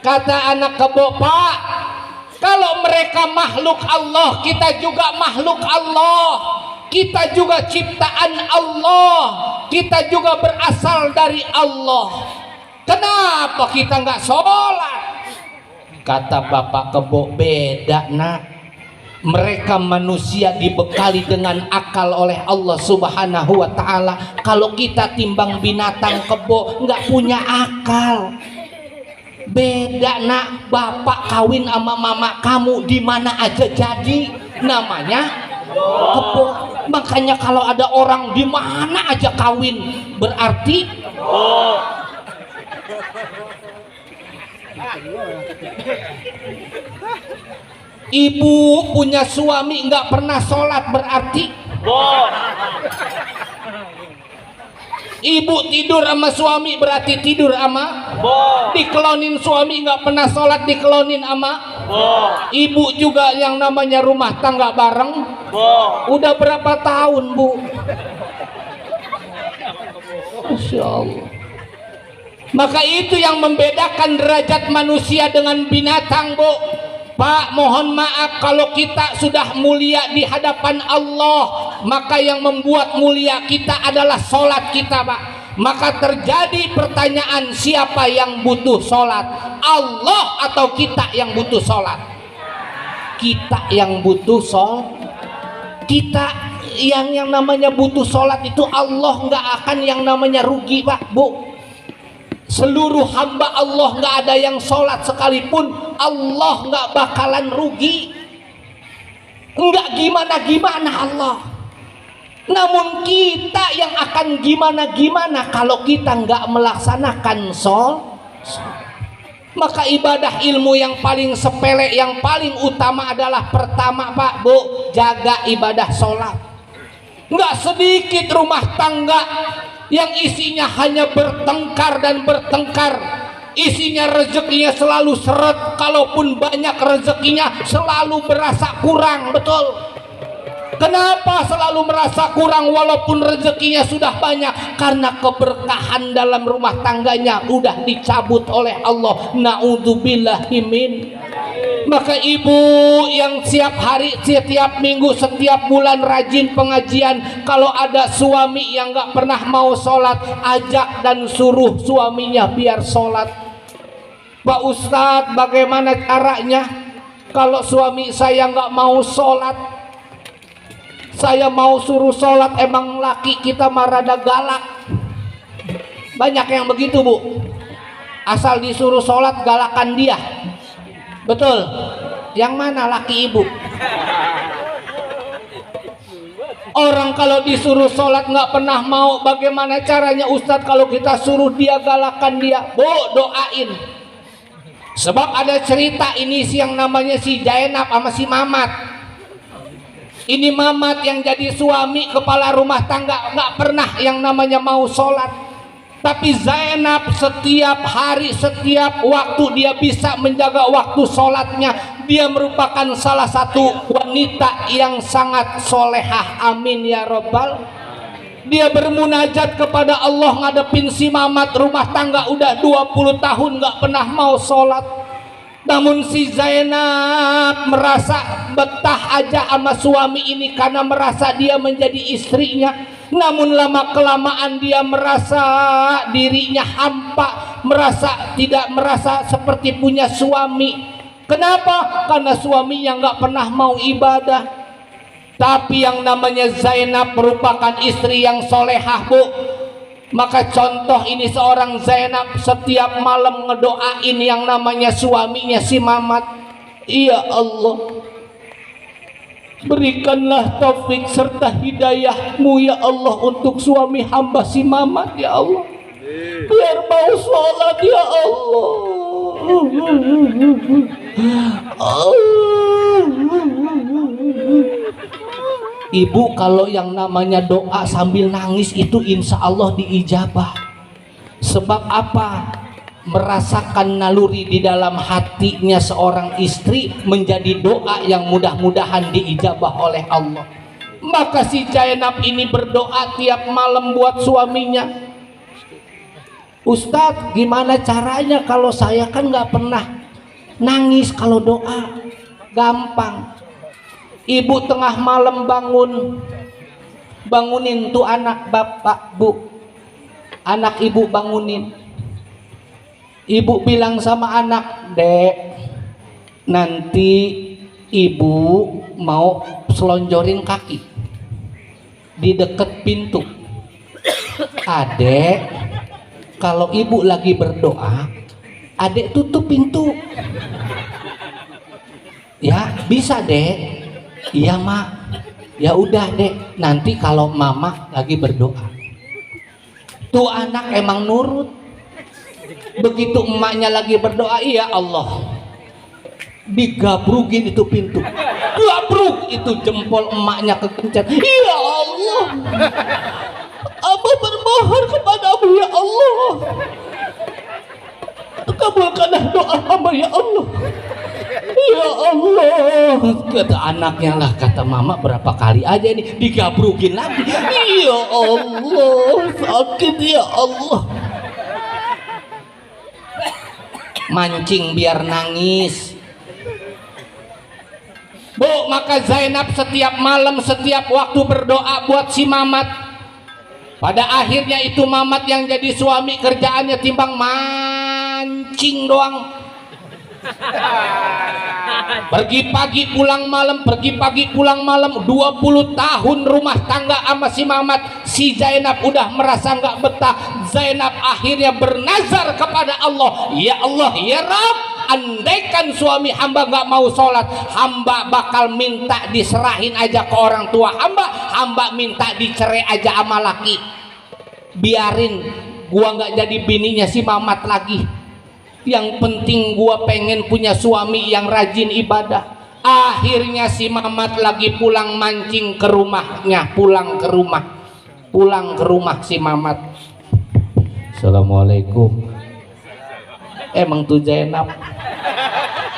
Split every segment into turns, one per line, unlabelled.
Kata anak kebo, Pak, kalau mereka makhluk Allah, kita juga makhluk Allah. Kita juga ciptaan Allah. Kita juga berasal dari Allah. Kenapa kita nggak sholat? Kata bapak kebo, beda nak. Mereka manusia dibekali dengan akal oleh Allah Subhanahu wa ta'ala. Kalau kita timbang binatang kebo nggak punya akal. Beda nak. Bapak kawin sama mama kamu di mana aja jadi namanya kebo. Makanya kalau ada orang di mana aja kawin berarti ibu punya suami nggak pernah sholat berarti ibu tidur sama suami berarti tidur sama dikelonin suami nggak pernah sholat dikelonin sama ibu juga yang namanya rumah tangga bareng udah berapa tahun bu? Masya Allah. Maka itu yang membedakan derajat manusia dengan binatang bu. Pak, mohon maaf kalau kita sudah mulia di hadapan Allah, maka yang membuat mulia kita adalah sholat kita, Pak. Maka terjadi pertanyaan, siapa yang butuh sholat? Allah atau kita yang butuh sholat? Kita yang butuh sholat. Kita yang namanya butuh sholat itu Allah nggak akan yang namanya rugi, Pak, Bu. Seluruh hamba Allah nggak ada yang sholat sekalipun Allah nggak bakalan rugi, nggak gimana-gimana Allah. Namun kita yang akan gimana-gimana kalau kita nggak melaksanakan sholat. Maka ibadah ilmu yang paling sepele, yang paling utama adalah pertama, Pak, Bu, jaga ibadah sholat. Nggak sedikit rumah tangga yang isinya hanya bertengkar dan bertengkar, isinya rezekinya selalu seret, kalaupun banyak rezekinya selalu merasa kurang. Betul. Kenapa selalu merasa kurang walaupun rezekinya sudah banyak? Karena keberkahan dalam rumah tangganya udah dicabut oleh Allah. Na'udzubillahi min. Maka ibu yang setiap hari, setiap minggu, setiap bulan rajin pengajian, kalau ada suami yang gak pernah mau sholat, ajak dan suruh suaminya biar sholat. Pak Ustadz, bagaimana caranya kalau suami saya gak mau sholat? Saya mau suruh sholat, emang laki kita marada galak. Banyak yang begitu, Bu. Asal disuruh sholat galakan dia. Betul. Yang mana laki ibu? Orang kalau disuruh sholat nggak pernah mau. Bagaimana caranya Ustadz kalau kita suruh dia galakan dia? Bu, doain. Sebab ada cerita ini yang namanya si Zainab sama si Mamat. Ini Mamat yang jadi suami kepala rumah tangga, nggak pernah yang namanya mau sholat. Tapi Zainab setiap hari, setiap waktu dia bisa menjaga waktu sholatnya. Dia merupakan salah satu wanita yang sangat solehah. Amin ya Rabbal. Dia bermunajat kepada Allah ngadepin si Mamat, rumah tangga udah 20 tahun nggak pernah mau sholat. Namun si Zainab merasa betah aja sama suami ini karena merasa dia menjadi istrinya. Namun lama kelamaan dia merasa dirinya hampa, merasa tidak merasa seperti punya suami. Kenapa? Karena suaminya nggak pernah mau ibadah. Tapi yang namanya Zainab merupakan istri yang solehah, Bu. Maka contoh ini seorang Zainab setiap malam ngedoain yang namanya suaminya si Mamat. Ya Allah, berikanlah taufik serta hidayahmu ya Allah untuk suami hamba si Mamat ya Allah. Biar mau sholat ya Allah. Ibu kalau yang namanya doa sambil nangis itu insya Allah diijabah. Sebab apa? Merasakan naluri di dalam hatinya seorang istri menjadi doa yang mudah-mudahan diijabah oleh Allah. Maka si Zainab ini berdoa tiap malam buat suaminya. Ustadz, gimana caranya kalau saya kan nggak pernah nangis kalau doa gampang. Ibu tengah malam bangunin tuh anak, bapak, bu, anak ibu bangunin. Ibu bilang sama anak, dek, nanti ibu mau selonjorin kaki di deket pintu. Adek, kalau ibu lagi berdoa, adek tutup pintu. Ya bisa dek. Iya mak. Ya udah dek, nanti kalau mama lagi berdoa. Tuh anak emang nurut. Begitu emaknya lagi berdoa, iya Allah, digabrugin itu pintu, gabrug itu jempol emaknya kekencet. Ya Allah, Abah bermohon kepadamu ya Allah, kabulkanlah doa hamba ya Allah. Ya Allah, kata anaknya lah, kata mama berapa kali aja ini digabrugin lagi. Ya Allah, sakit ya Allah. Mancing biar nangis. Bu, maka Zainab setiap malam, setiap waktu berdoa buat si Mamat. Pada akhirnya itu Mamat yang jadi suami, kerjaannya timbang mancing doang. Pergi pagi pulang malam, pergi pagi pulang malam. 20 tahun rumah tangga sama si Mamat. Si Zainab udah merasa nggak betah. Zainab akhirnya bernazar kepada Allah, ya Allah, ya Rabb, andaikan suami hamba nggak mau sholat, hamba bakal minta diserahin aja ke orang tua hamba minta dicerai aja sama laki. Biarin gua nggak jadi bininya si Mamat lagi. Yang penting gua pengen punya suami yang rajin ibadah. Akhirnya si Mamat lagi pulang mancing ke rumahnya, pulang ke rumah si Mamat. Assalamualaikum. Emang tuh Zainab.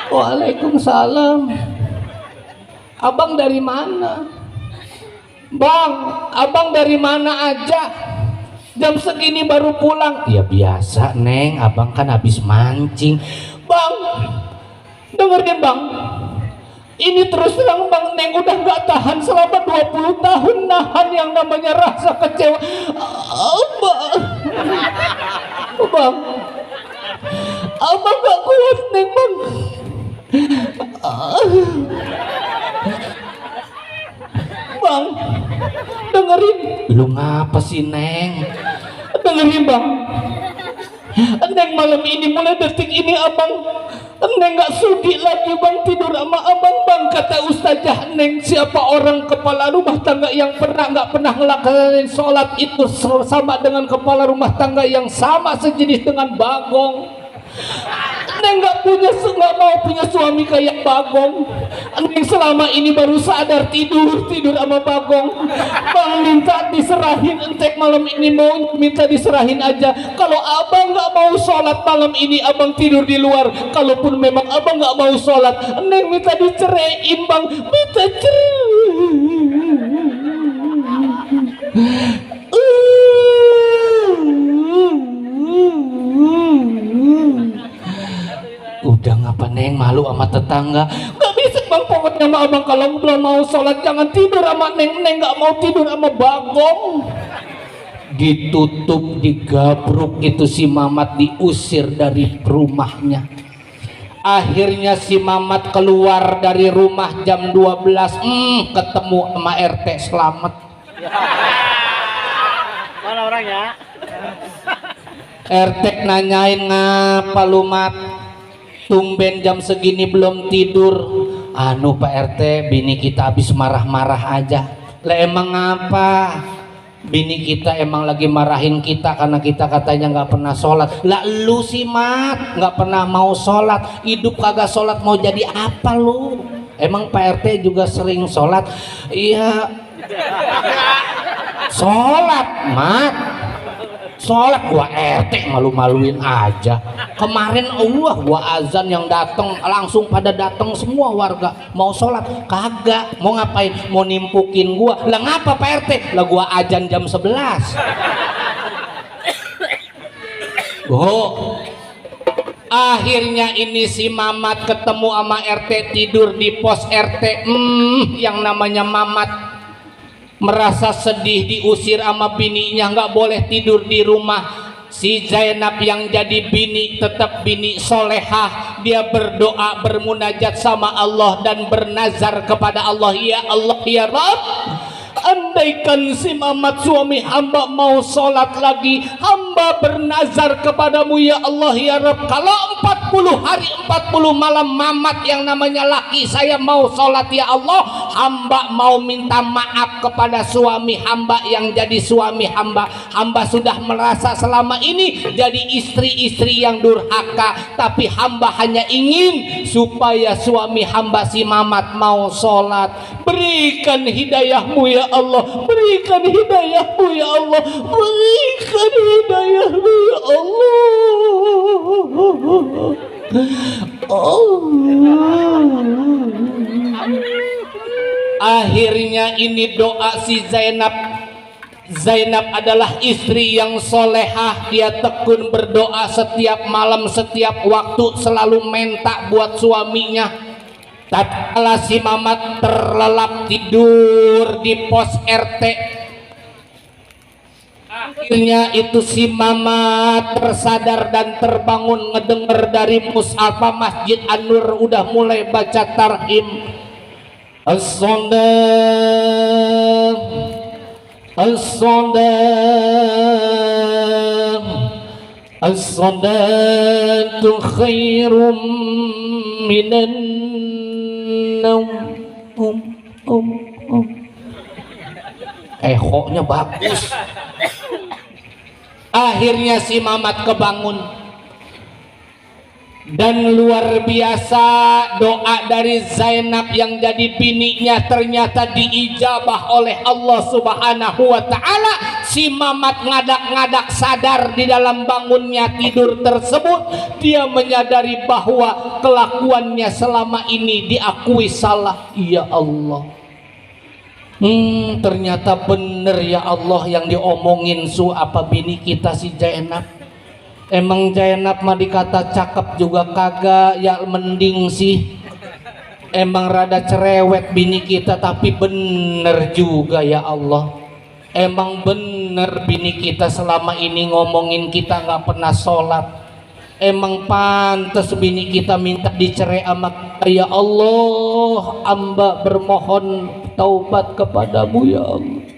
Waalaikumsalam. Abang dari mana? Bang, abang dari mana aja? Jam segini baru pulang. Ya biasa Neng, abang kan habis mancing. Bang, dengerin bang, ini terus terang bang, Neng udah gak tahan selama 20 tahun nahan yang namanya rasa kecewa. Bang, abang gak kuat Neng bang. Bang, dengerin. Lu ngapa sih Neng? Dengerin bang, Neng malam ini mulai detik ini abang, Neng gak sudi lagi bang tidur sama abang bang. Kata ustazah Neng, siapa orang kepala rumah tangga yang gak pernah ngelaksanain sholat itu sama dengan kepala rumah tangga yang sama sejenis dengan bagong. Neng gak mau punya suami kayak bagong. Neng selama ini baru sadar tidur sama bagong. Bang minta diserahin, entek malam ini mau minta diserahin aja. Kalau abang gak mau sholat malam ini, abang tidur di luar. Kalaupun memang abang gak mau sholat, Neng minta diceraiin bang, minta cerai. Udah ngapa Neng, malu sama tetangga? Gak bisa bang, pokoknya sama abang kalau belum mau sholat jangan tidur sama Neng. Neng gak mau tidur sama bagong. Ditutup, digabruk itu si Mamat, diusir dari rumahnya. Akhirnya si Mamat keluar dari rumah jam 12, ketemu sama RT Slamet.
Mana orangnya?
RT nanyain, ngapa lu Mat? Tumben jam segini belum tidur. Anu Pak RT, bini kita habis marah-marah aja. Lah emang apa? Bini kita emang lagi marahin kita karena kita katanya nggak pernah sholat. Lah lu sih Mat, nggak pernah mau sholat, hidup kagak sholat mau jadi apa lu? Emang Pak RT juga sering sholat? Iya. Sholat Mat, sholat. Gua RT malu-maluin aja. Kemarin gua azan yang datang langsung pada datang semua warga mau sholat, kagak mau ngapain, mau nimpukin gua. Lah ngapa Pak RT? Lah gua azan jam 11. Oh, Akhirnya ini si Mamat ketemu sama RT, tidur di pos RT. Yang namanya Mamat merasa sedih, diusir sama bininya, nggak boleh tidur di rumah. Si Zainab yang jadi bini tetap bini solehah. Dia berdoa, bermunajat sama Allah dan bernazar kepada Allah, ya Allah ya Rabb, andaikan si Mamat suami hamba mau sholat lagi, hamba bernazar kepadamu ya Allah ya Rabb, kalau 40 hari 40 malam Mamat yang namanya laki saya mau sholat ya Allah, hamba mau minta maaf kepada suami hamba yang jadi suami hamba. Hamba sudah merasa selama ini jadi istri-istri yang durhaka, tapi hamba hanya ingin supaya suami hamba si Mamat mau sholat. Berikan hidayahmu ya Allah, berikan hidayahmu ya Allah, berikan hidayahmu ya Allah. Akhirnya ini doa si Zainab. Zainab adalah istri yang solehah. Dia tekun berdoa setiap malam, setiap waktu, selalu minta buat suaminya. Tatkala si Mamat terlelap tidur di pos RT, akhirnya itu si Mamat tersadar dan terbangun ngedenger dari mushafah Masjid An-Nur udah mulai baca tarhim. As-salam as-salam as-salatu khairum minan ehoknya bagus. Akhirnya si Mamat kebangun dan luar biasa doa dari Zainab yang jadi bininya ternyata diijabah oleh Allah Subhanahu wa taala. Si Mamat ngadak-ngadak sadar di dalam bangunnya tidur tersebut, dia menyadari bahwa kelakuannya selama ini diakui salah. Ya Allah, ternyata bener ya Allah yang diomongin apa bini kita si Zainab. Emang Zainab mah dikata cakep juga kagak, ya mending sih. Emang rada cerewet bini kita, tapi bener juga ya Allah. Emang bener bini kita selama ini ngomongin kita nggak pernah sholat. Emang pantas bini kita minta dicerai sama kita. Ya Allah, hamba bermohon taubat kepadamu ya Allah.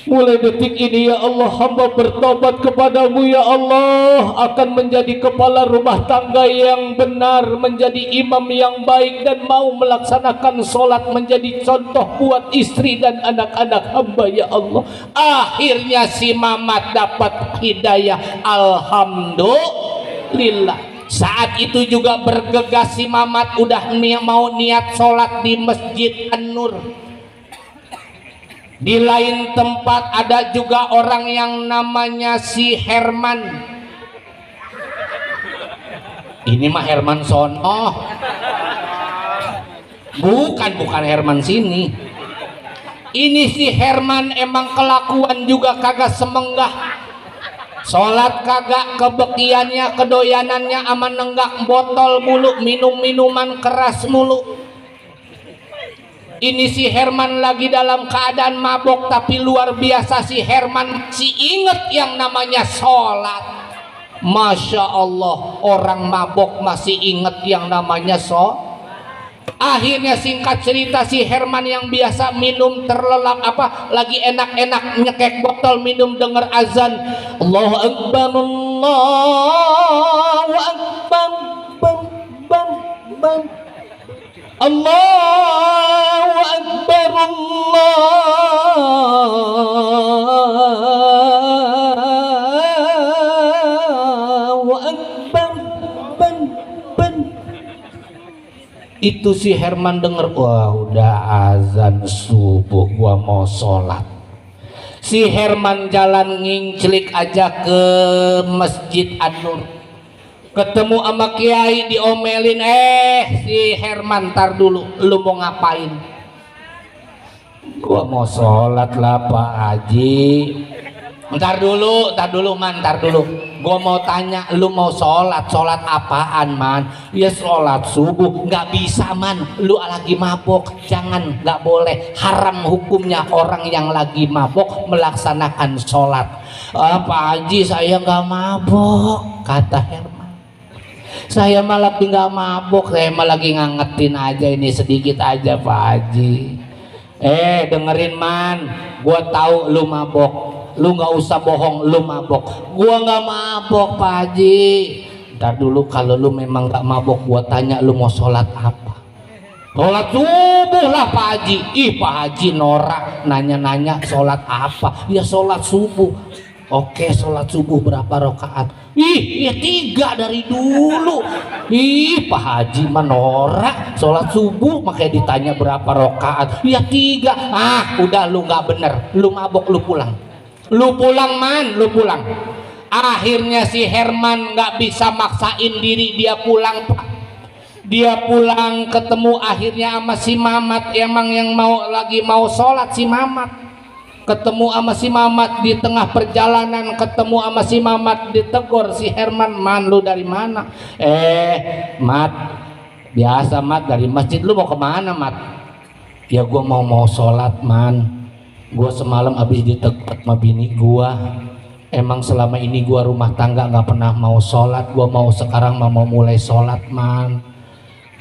Mulai detik ini ya Allah, hamba bertobat kepadamu ya Allah, akan menjadi kepala rumah tangga yang benar, menjadi imam yang baik, dan mau melaksanakan sholat menjadi contoh buat istri dan anak-anak hamba ya Allah. Akhirnya si Mamat dapat hidayah, alhamdulillah. Saat itu juga bergegas si Mamat udah mau niat sholat di Masjid An-Nur. Di lain tempat ada juga orang yang namanya si Herman. Ini mah Herman sono. Bukan Herman sini. Ini si Herman emang kelakuan juga kagak semenggah. Sholat kagak, kebekiannya, kedoyanannya ama nenggak botol mulu, minum minuman keras mulu. Ini si Herman lagi dalam keadaan mabok, tapi luar biasa si Herman si inget yang namanya sholat. Masya Allah, orang mabok masih inget yang namanya sholat. Akhirnya singkat cerita si Herman yang biasa minum terlelap lagi enak-enak nyekek botol minum denger azan, Allahu Akbar, Allahu Akbar, Allahu Akbar, Allahu Akbar. Itu si Herman denger, wah udah azan subuh, gua mau sholat. Si Herman jalan nginclik aja ke Masjid An-Nur, ketemu sama kiai diomelin, si Herman tar dulu, lu mau ngapain? Gua mau sholat lah Pak Haji. Ntar dulu man, ntar dulu. Gua mau tanya, lu mau sholat apaan man? Ya sholat subuh. Nggak bisa man, lu lagi mabok. Jangan, nggak boleh. Haram hukumnya orang yang lagi mabok melaksanakan sholat. Pak Haji, saya nggak mabok, kata Herman. Saya malah nggak mabok, saya malah lagi ngangetin aja ini sedikit aja Pak Haji. Dengerin man, gua tahu lu mabok. Lu nggak usah bohong, lu mabok. Gua nggak mabok Pak Haji. Ntar dulu, kalau lu memang nggak mabok, gua tanya lu mau sholat apa? Sholat subuh lah Pak Haji. Ih Pak Haji norak, nanya-nanya sholat apa? Ya sholat subuh. Oke, sholat subuh berapa rakaat? Ih, ya 3 dari dulu. Ih Pak Haji norak, sholat subuh makanya ditanya berapa rakaat? Ya 3. Udah, lu nggak bener, lu mabok, lu pulang. Lu pulang man, lu pulang. Akhirnya si Herman nggak bisa maksain diri, dia pulang Pak. Dia pulang, ketemu akhirnya sama si Mamat, emang yang lagi mau sholat si Mamat. Ketemu sama si Mamat di tengah perjalanan, ketemu sama si Mamat, ditegur si Herman, man lu dari mana? Mat, biasa Mat, dari masjid. Lu mau kemana Mat? Ya gua mau sholat man. Gua semalam habis ditegur sama bini gua. Emang selama ini gua rumah tangga nggak pernah mau sholat. Gua mau sekarang mau mulai sholat man.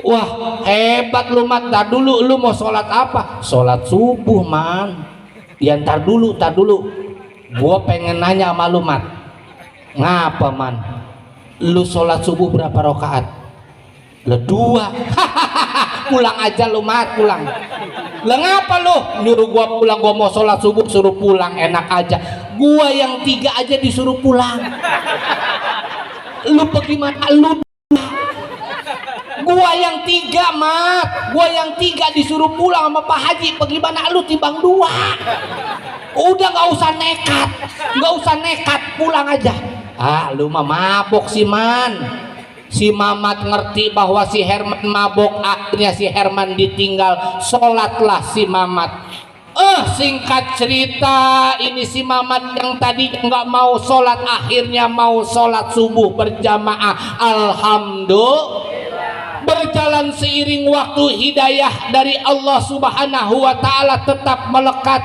Wah hebat lu Mat. Ntar dulu, lu mau sholat apa? Sholat subuh man. Ya ntar dulu. Gua pengen nanya sama lu Mat. Ngapa man? Lu sholat subuh berapa rakaat? 2. Pulang aja lu Mat, pulang. Lah ngapa lu nyuruh gua pulang? Gua mau sholat subuh suruh pulang, enak aja. Gua yang 3 aja disuruh pulang. Lu bagaimana lu? Gua yang 3 Mat, gua yang 3 disuruh pulang sama Pak Haji. Bagaimana lu timbang 2? Udah nggak usah nekat, pulang aja. Lu mah mabok sih man. Si Mamat ngerti bahwa si Herman mabok, akhirnya si Herman ditinggal. Sholatlah si Mamat. Singkat cerita, ini si Mamat yang tadi nggak mau sholat, akhirnya mau sholat subuh berjamaah. Alhamdulillah. Berjalan seiring waktu, hidayah dari Allah Subhanahu wa Ta'ala tetap melekat.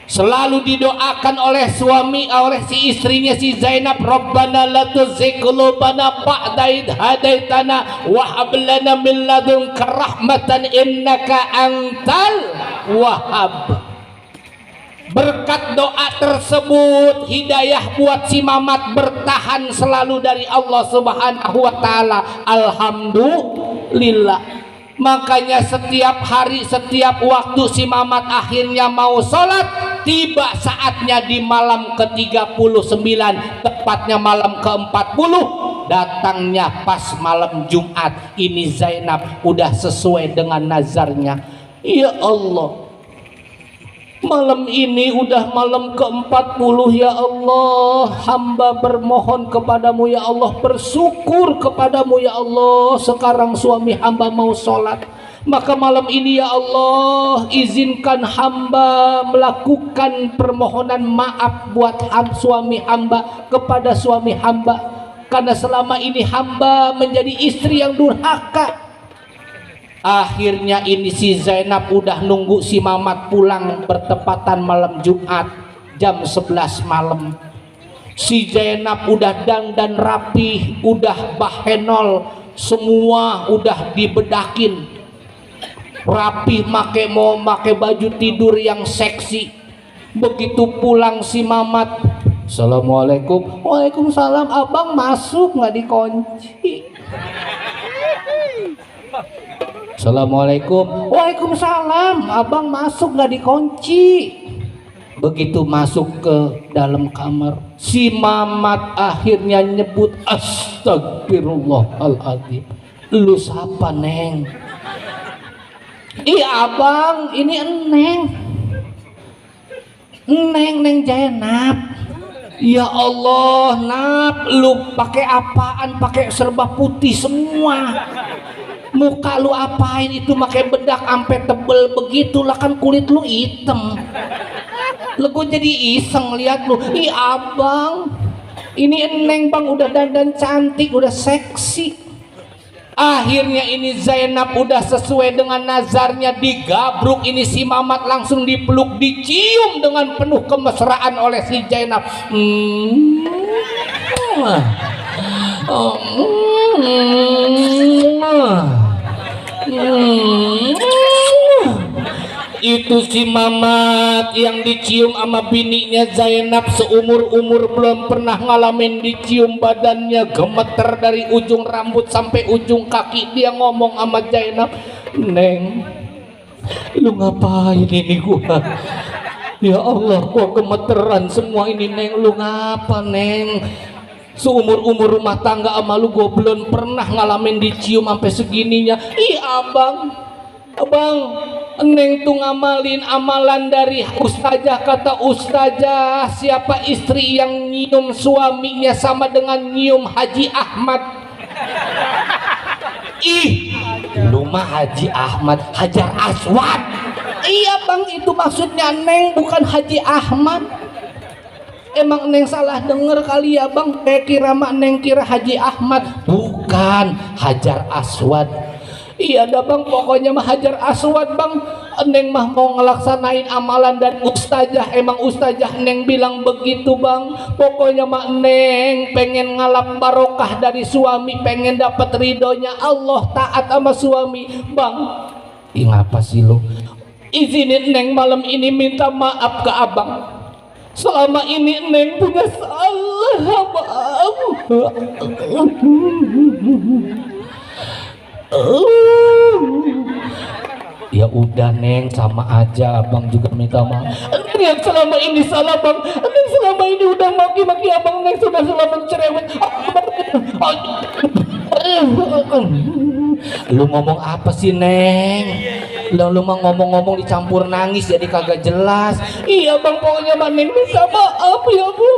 Selalu didoakan oleh suami, oleh si istrinya si Zainab, Rabbana la tuzigh qulubana ba'da idh hadaitana wa hab lana min ladunka rahmatan innaka antal wahhab. Berkat doa tersebut, hidayah buat si Mamat bertahan selalu dari Allah Subhanahu wa Ta'ala. Alhamdulillah. Makanya setiap hari, setiap waktu si Mamat akhirnya mau sholat. Tiba saatnya di malam ke-39, tepatnya malam ke-40, datangnya pas malam Jumat. Ini Zainab udah sesuai dengan nazarnya. Ya Allah, malam ini udah malam ke-40. Ya Allah, hamba bermohon kepadamu ya Allah, bersyukur kepadamu ya Allah. Sekarang suami hamba mau sholat. Maka malam ini ya Allah, izinkan hamba melakukan permohonan maaf buat suami hamba, kepada suami hamba. Karena selama ini hamba menjadi istri yang durhaka. Akhirnya ini si Zainab udah nunggu si Mamat pulang bertepatan malam Jumat jam 11 malam. Si Zainab udah dandan rapi, udah bahenol, semua udah dibedakin rapi, mau make baju tidur yang seksi. Begitu pulang si Mamat, Assalamualaikum. Waalaikumsalam. Abang masuk nggak dikunci? Assalamualaikum. Waalaikumsalam. Abang masuk nggak dikunci? Begitu masuk ke dalam kamar, si Mamat akhirnya nyebut astagfirullahaladzim. Lu siapa Neng? Iya abang, ini Neng Zainab. Ya Allah Nap, lu pakai apaan? Pakai serba putih semua. Muka lu apain itu pakai bedak sampai tebel begitulah, kan kulit lu hitam. Lego jadi iseng lihat lu. Ih abang, ini neng bang udah dandan cantik, udah seksi. Akhirnya ini Zainab udah sesuai dengan nazarnya, digabruk ini si Mamat, langsung dipeluk, dicium dengan penuh kemesraan oleh si Zainab. Itu si Mamat yang dicium sama bininya Zainab, seumur-umur belum pernah ngalamin dicium, badannya gemeter dari ujung rambut sampai ujung kaki. Dia ngomong sama Zainab, "Neng, lu ngapain ini gua? Ya Allah, gua gemeteran semua ini, Neng. Lu ngapa, Neng? Seumur-umur rumah tangga sama lu gua belum pernah ngalamin dicium sampai segininya." Ih abang, Neng tuh ngamalin amalan dari ustazah. Kata ustazah, siapa istri yang nyium suaminya sama dengan nyium Haji Ahmad. Ih, lu mah Haji Ahmad, Hajar Aswad. Iya bang, itu maksudnya Neng, bukan Haji Ahmad. Emang Neng salah denger kali ya bang, kira mak Neng kira Haji Ahmad, bukan, Hajar Aswad. Iya dah bang, pokoknya mah Hajar Aswad bang. Neng mah mau ngelaksanain amalan dan ustazah, emang ustazah Neng bilang begitu bang. Pokoknya mah Neng pengen ngalap barokah dari suami, pengen dapat ridhonya Allah, taat sama suami bang. Ih ngapa sih lu? Izinin Neng malam ini minta maaf ke abang. Selama ini Neng punya salah bang. Ya udah Neng, sama aja abang juga minta maaf. Neng selama ini salah bang, Neng selama ini udah maki-maki abang, Neng sudah selalu cerewet. Lu ngomong apa sih Neng? Lu mah ngomong-ngomong dicampur nangis jadi kagak jelas. Iya bang, pokoknya mah Neng minta maaf ya bu.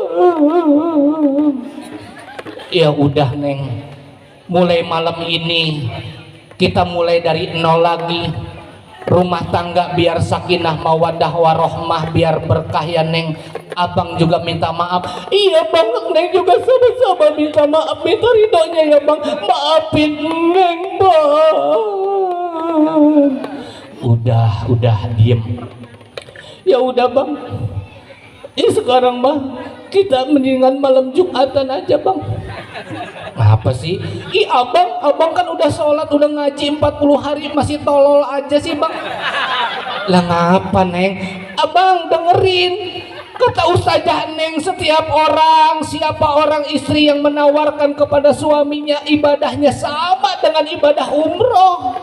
Ya udah Neng, mulai malam ini kita mulai dari nol lagi. Rumah tangga biar sakinah mawadah warohmah, biar berkah ya Neng. Abang juga minta maaf. Iya bang, Neng juga sama-sama minta maaf, minta ridhonya ya bang. Maafin Neng bang. Udah diem. Ya udah bang, ini sekarang bang kita mendingan malam Jumatan aja bang. Apa sih? Ih abang kan udah sholat, udah ngaji 40 hari masih tolol aja sih bang. Lah ngapa Neng? Abang dengerin, kata ustazah Neng, setiap orang, siapa orang istri yang menawarkan kepada suaminya ibadahnya sama dengan ibadah umroh.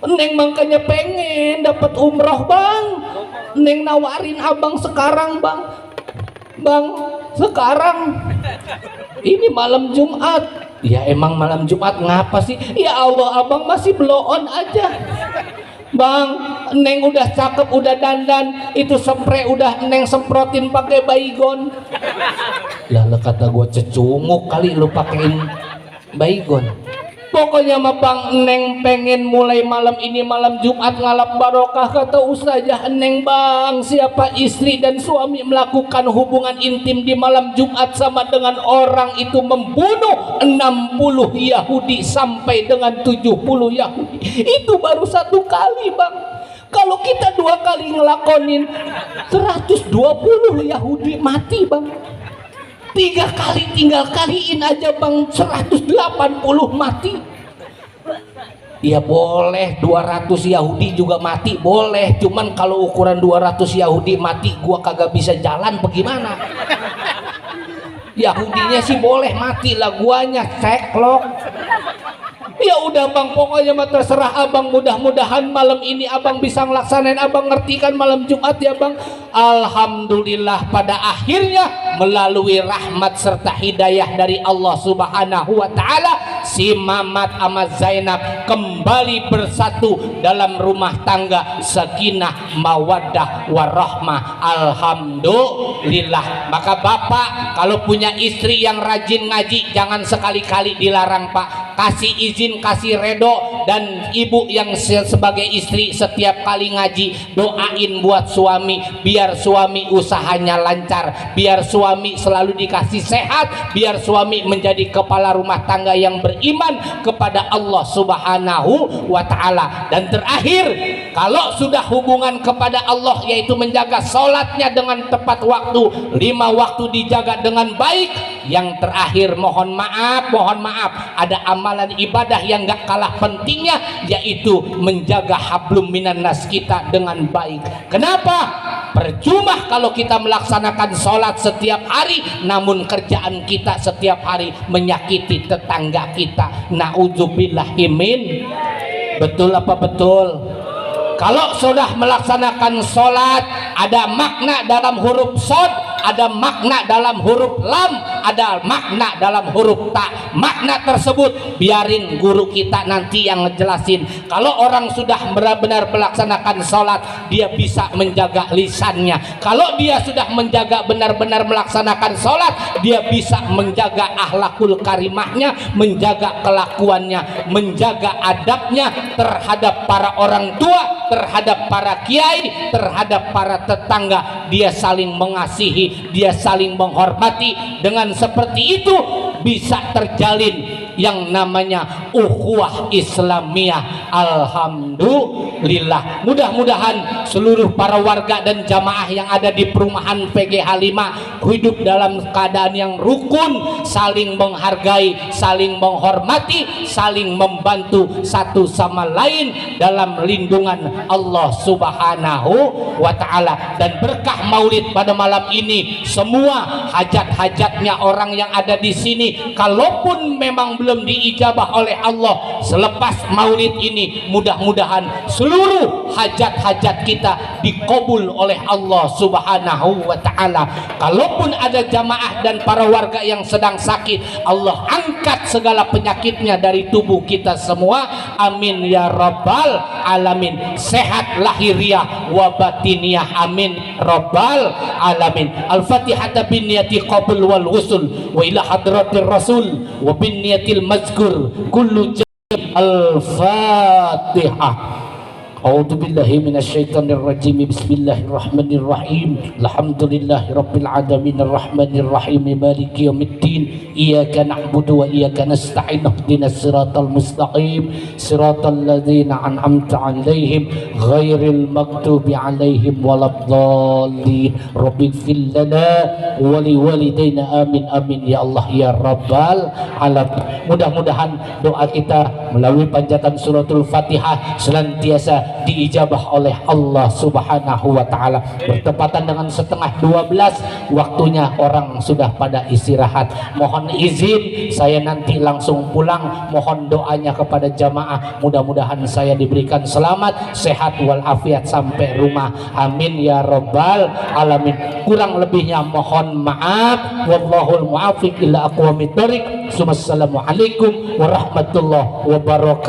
Neng makanya pengen dapat umroh bang. Neng nawarin abang sekarang bang. Bang, sekarang ini malam Jumat. Ya emang malam Jumat ngapa sih? Ya Allah, abang masih blow on aja. Bang, Neng udah cakep, udah dandan, itu spray udah Neng semprotin pakai baygon. Lah kata gua cecunguk kali lu pakein baygon. Pokoknya mah bang, Neng pengen mulai malam ini malam Jumat ngalap barokah. Kata ustazah Neng bang, siapa istri dan suami melakukan hubungan intim di malam Jumat sama dengan orang itu membunuh 60 Yahudi sampai dengan 70 Yahudi. Itu baru satu kali bang. Kalau kita 2 kali ngelakonin 120 Yahudi mati bang. 3 kali tinggal kaliin aja bang, 180 mati. Ya boleh 200 Yahudi juga mati boleh, cuman kalau ukuran 200 Yahudi mati gua kagak bisa jalan bagaimana? Yahudinya sih boleh mati lah, guanya ceklok. Ya udah bang, pokoknya mah terserah abang. Mudah-mudahan malam ini abang bisa ngelaksanain, abang ngerti kan malam Jumat ya bang. Alhamdulillah pada akhirnya melalui rahmat serta hidayah dari Allah Subhanahu wa taala, si Mamat sama Zainab kembali bersatu dalam rumah tangga, sakinah mawaddah warahmah. Alhamdulillah. Maka bapak kalau punya istri yang rajin ngaji, jangan sekali-kali dilarang pak. Kasih izin, kasih redo, dan ibu yang sebagai istri setiap kali ngaji doain buat suami biar suami usahanya lancar, biar suami selalu dikasih sehat, biar suami menjadi kepala rumah tangga yang beriman kepada Allah Subhanahu wa ta'ala. Dan terakhir, kalau sudah hubungan kepada Allah yaitu menjaga sholatnya dengan tepat waktu, 5 waktu dijaga dengan baik. Yang terakhir, mohon maaf, ada amalan ibadah yang gak kalah pentingnya, yaitu menjaga hablum minan nas kita dengan baik. Kenapa? Percuma kalau kita melaksanakan sholat setiap hari namun kerjaan kita setiap hari menyakiti tetangga kita. Na'udzubillahimin. Betul apa betul? Kalau sudah melaksanakan sholat, ada makna dalam huruf shod, ada makna dalam huruf lam, ada makna dalam huruf ta. Makna tersebut biarin guru kita nanti yang ngejelasin. Kalau orang sudah benar-benar melaksanakan sholat, dia bisa menjaga lisannya. Kalau dia sudah menjaga benar-benar melaksanakan sholat, dia bisa menjaga akhlakul karimahnya, menjaga kelakuannya, menjaga adabnya terhadap para orang tua, terhadap para kiai, terhadap para tetangga. Dia saling mengasihi, dia saling menghormati. Dengan seperti itu bisa terjalin yang namanya ukhuwah Islamiyah. Alhamdulillah. Mudah-mudahan seluruh para warga dan jamaah yang ada di perumahan PGH 5 hidup dalam keadaan yang rukun, saling menghargai, saling menghormati, saling membantu satu sama lain dalam lindungan Allah Subhanahu wa ta'ala. Dan berkah maulid pada malam ini, semua hajat-hajatnya orang yang ada di sini, kalaupun memang belum diijabah oleh Allah selepas maulid ini, mudah-mudahan seluruh hajat-hajat kita dikabul oleh Allah Subhanahu wa ta'ala. Kalaupun ada jamaah dan para warga yang sedang sakit, Allah angkat segala penyakitnya dari tubuh kita semua. Amin ya rabbal alamin. Sehat lahiriah wa batiniyah. Amin rabbal alamin. Al-Fatihah bin niyati qabul wal wusul wa ila hadratir rasul wa bin niyatil mazkur kullu Al-Fatihah. A'udzu billahi minasyaitonir rajim. Bismillahirrahmanirrahim. Alhamdulillahirabbil alamin arrahmanir rahim maliki yaumiddin. Iyyaka na'budu wa iyyaka nasta'in. Ihdinas siratal mustaqim. Siratal ladzina an'amta 'alaihim ghairil maghdubi 'alaihim waladdallin. Rabbighfir lana wa liwalidayna amin amin ya Allah ya rabbal alamin. Mudah-mudahan doa kita melalui panjatan suratul Fatihah senantiasa diijabah oleh Allah Subhanahu wa ta'ala. Bertepatan dengan 11:30 waktunya orang sudah pada istirahat. Mohon izin saya nanti langsung pulang. Mohon doanya kepada jamaah, mudah-mudahan saya diberikan selamat, sehat walafiat sampai rumah. Amin ya rabbal alamin. Kurang lebihnya mohon maaf. Wallahul muwaffiq ila aqwamit thoriq. Assalamualaikum warahmatullahi wabarakatuh.